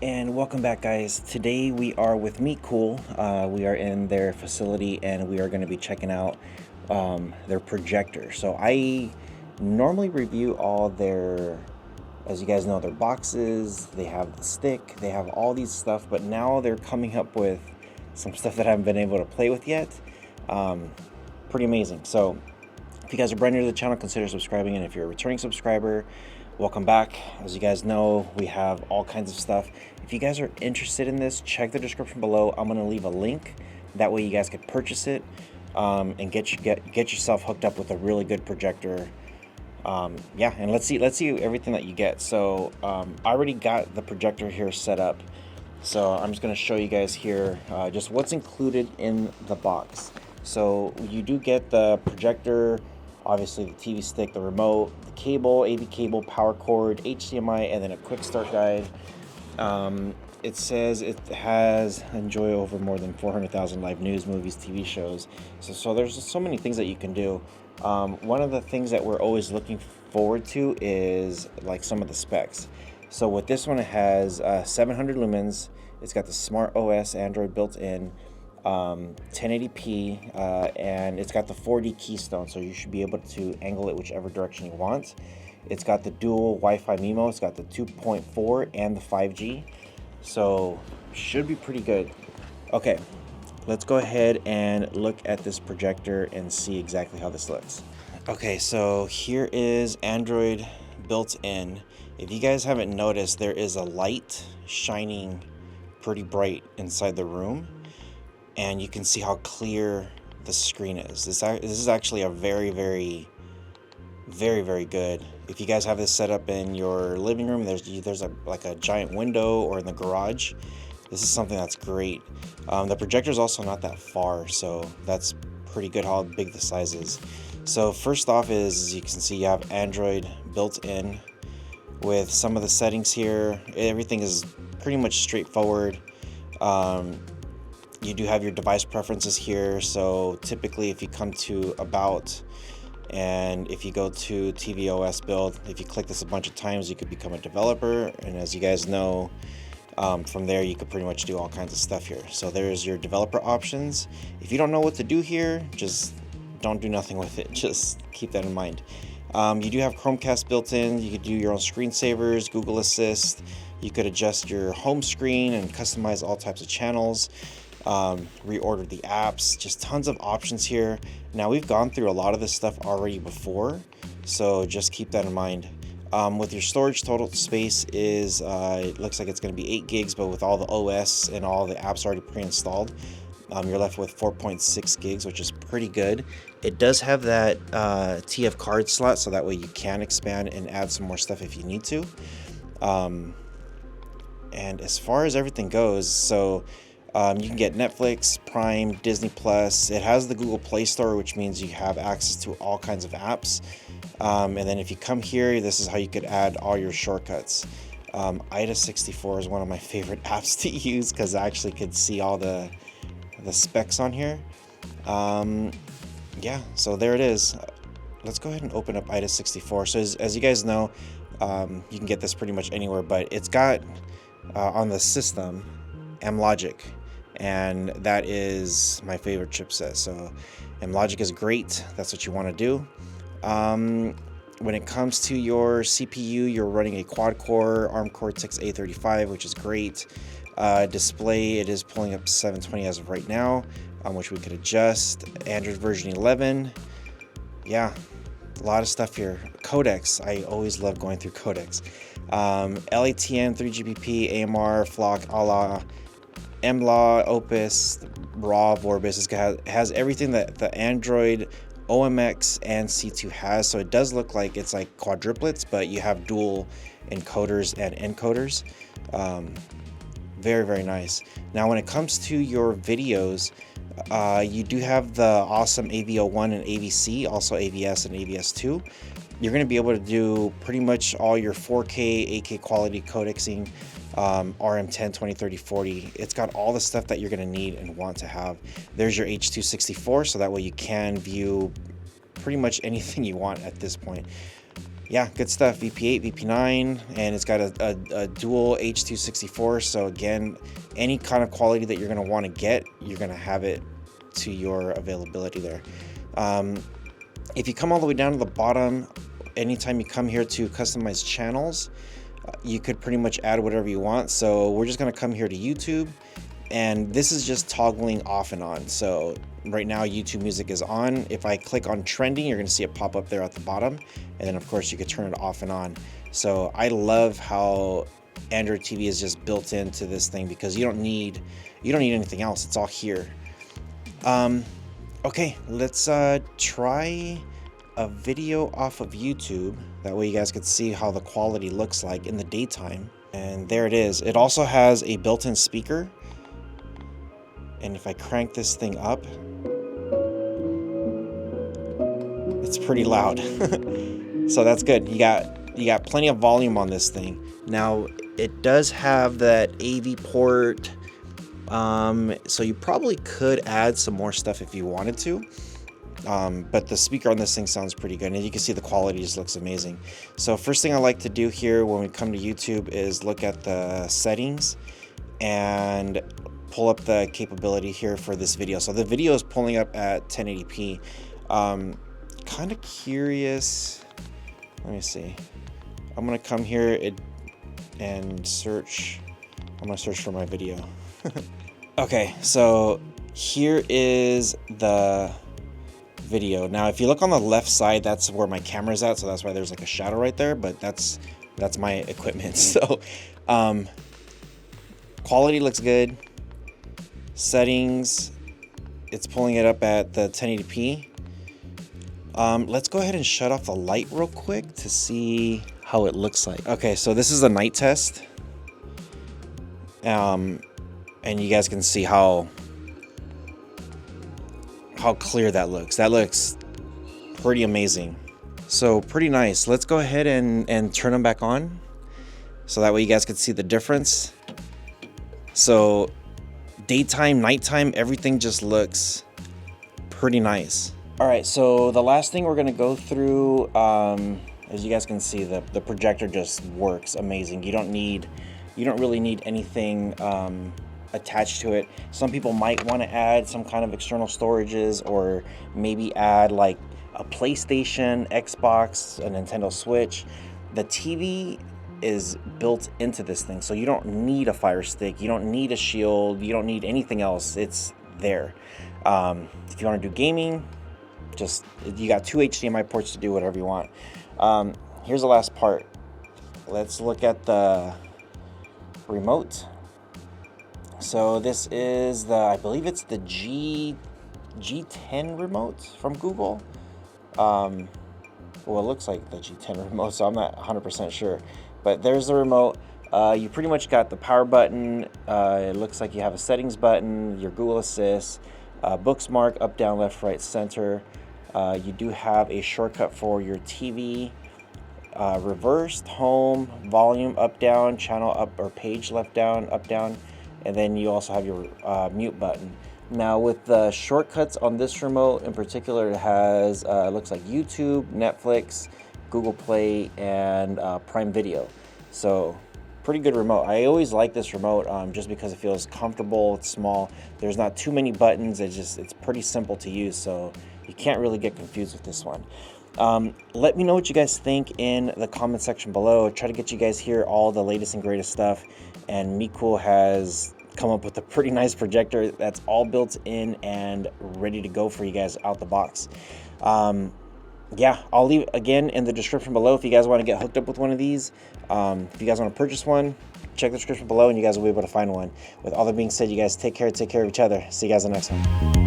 And welcome back, guys. Today we are with MeCool. We are in their facility and we are going to be checking out their projector. So I normally review all their, as you guys know, their boxes. They have the stick, they have all these stuff, but now they're coming up with some stuff that I haven't been able to play with yet. Pretty amazing. So if you guys are brand new to the channel, consider subscribing, and if you're a returning subscriber, welcome back. As you guys know, we have all kinds of stuff. If you guys are interested in this, check the description below. I'm going to leave a link. That way you guys can purchase it and get yourself hooked up with a really good projector. Yeah, and let's see everything that you get. So I already got the projector here set up. So I'm just going to show you guys here just what's included in the box. So you do get the projector, obviously the TV stick, the remote, the cable, AV cable, power cord, HDMI, and then a quick start guide. It says it has enjoy over more than 400,000 live news, movies, TV shows. So there's so many things that you can do. One of the things that we're always looking forward to is like some of the specs. So with this one, it has 700 lumens. It's got the Smart OS Android built in. 1080p, and it's got the 4D keystone, so you should be able to angle it whichever direction you want. It's got the dual Wi-Fi MIMO. It's got the 2.4 and the 5G, so should be pretty good. Okay, let's go ahead and look at this projector and see exactly how this looks. Okay, so here is Android built in. If you guys haven't noticed, there is a light shining pretty bright inside the room, and you can see how clear the screen is. This is actually a very good. If you guys have this set up in your living room, there's like a giant window, or in the garage, this is something that's great. The projector is also not that far, so that's pretty good how big the size is. So first off is, as you can see, you have Android built in with some of the settings here. Everything is pretty much straightforward. You do have your device preferences here. So typically if you come to About, and if you go to tvOS build, if you click this a bunch of times, you could become a developer. And as you guys know, from there you could pretty much do all kinds of stuff here. So there's your developer options. If you don't know what to do here, just don't do nothing with it. Just keep that in mind. You do have Chromecast built in. You could do your own screensavers, Google Assist. You could adjust your home screen and customize all types of channels. Reorder the apps, just tons of options here. Now, we've gone through a lot of this stuff already before, so just keep that in mind. With your storage, total space is it looks like it's going to be 8 gigs, but with all the OS and all the apps already pre-installed, you're left with 4.6 gigs, which is pretty good. It does have that TF card slot, so that way you can expand and add some more stuff if you need to. And as far as everything goes, so you can get Netflix, Prime, Disney Plus. It has the Google Play Store, which means you have access to all kinds of apps. And then if you come here, this is how you could add all your shortcuts. IDA64 is one of my favorite apps to use because I actually could see all the specs on here. Yeah, so there it is. Let's go ahead and open up IDA64. So as you guys know, you can get this pretty much anywhere, but it's got on the system MLogic, and that is my favorite chipset. So MLogic is great. That's what you want to do. When it comes to your CPU, you're running a quad-core ARM Cortex A35, which is great. Display, it is pulling up 720 as of right now, which we could adjust. Android version 11. Yeah, a lot of stuff here. Codecs, I always love going through codecs. LATM, 3GPP, AMR, FLOC, ALA, MLAW, Opus, RAW, Vorbis. It has everything that the Android OMX and C2 has. So it does look like it's like quadruplets, but you have dual encoders and encoders. Very nice. Now, when it comes to your videos, you do have the awesome AV01 and AVC, also AVS and AVS2. You're going to be able to do pretty much all your 4K, 8K quality codexing, RM10, 20, 30, 40. It's got all the stuff that you're going to need and want to have. There's your H.264, so that way you can view pretty much anything you want at this point. yeah, good stuff. VP8, VP9, and it's got a dual H.264. So again, any kind of quality that you're going to want to get, you're going to have it to your availability there. If you come all the way down to the bottom, anytime you come here to customize channels, you could pretty much add whatever you want. So we're just going to come here to YouTube, and this is just toggling off and on. So right now YouTube Music is on. If I click on trending, you're going to see it pop up there at the bottom, and then of course you could turn it off and on. So I love how Android TV is just built into this thing, because you don't need anything else. It's all here. Okay, let's try a video off of YouTube. That way you guys could see how the quality looks like in the daytime. And there it is. It also has a built-in speaker. And if I crank this thing up, it's pretty loud. So that's good. You got plenty of volume on this thing. Now it does have that AV port. So you probably could add some more stuff if you wanted to. But the speaker on this thing sounds pretty good, and you can see the quality just looks amazing. So first thing I like to do here when we come to YouTube is look at the settings and pull up the capability here for this video. So the video is pulling up at 1080p. Kind of curious. Let me see. I'm gonna come here and search. I'm gonna search for my video. Okay, so here is the video. Now if you look on the left side, that's where my camera's at, so that's why there's like a shadow right there, but that's my equipment. So quality looks good. Settings, it's pulling it up at the 1080p. Let's go ahead and shut off the light real quick to see how it looks like. Okay, so this is a night test. And you guys can see how clear that looks. That looks pretty amazing. So pretty nice. Let's go ahead and turn them back on, so that way you guys can see the difference. So daytime, nighttime, everything just looks pretty nice. All right, so the last thing we're gonna go through, as you guys can see, the projector just works amazing. You don't really need anything attached to it. Some people might want to add some kind of external storages, or maybe add like a PlayStation, Xbox, a Nintendo Switch. The TV is built into this thing, so you don't need a Fire Stick, you don't need a shield, you don't need anything else. It's there. If you want to do gaming, you got 2 HDMI ports to do whatever you want. Here's the last part. Let's look at the remote. So this is I believe it's the G10 remote from Google. Well, it looks like the G10 remote, so I'm not 100% sure. But there's the remote. You pretty much got the power button. It looks like you have a settings button, your Google Assist, Booksmark, up, down, left, right, center. You do have a shortcut for your TV, reversed, home, volume, up, down, channel up or page left, down, up, down. And then you also have your mute button. Now with the shortcuts on this remote in particular, it has, looks like YouTube, Netflix, Google Play, and Prime Video. So pretty good remote. I always like this remote just because it feels comfortable, it's small. There's not too many buttons, it's pretty simple to use, so you can't really get confused with this one. Let me know what you guys think in the comment section below. Try to get you guys here all the latest and greatest stuff. And MeCool has come up with a pretty nice projector that's all built in and ready to go for you guys out the box. Yeah, I'll leave again in the description below if you guys want to get hooked up with one of these. If you guys want to purchase one, check the description below and you guys will be able to find one. With all that being said, you guys take care of each other. See you guys in the next one.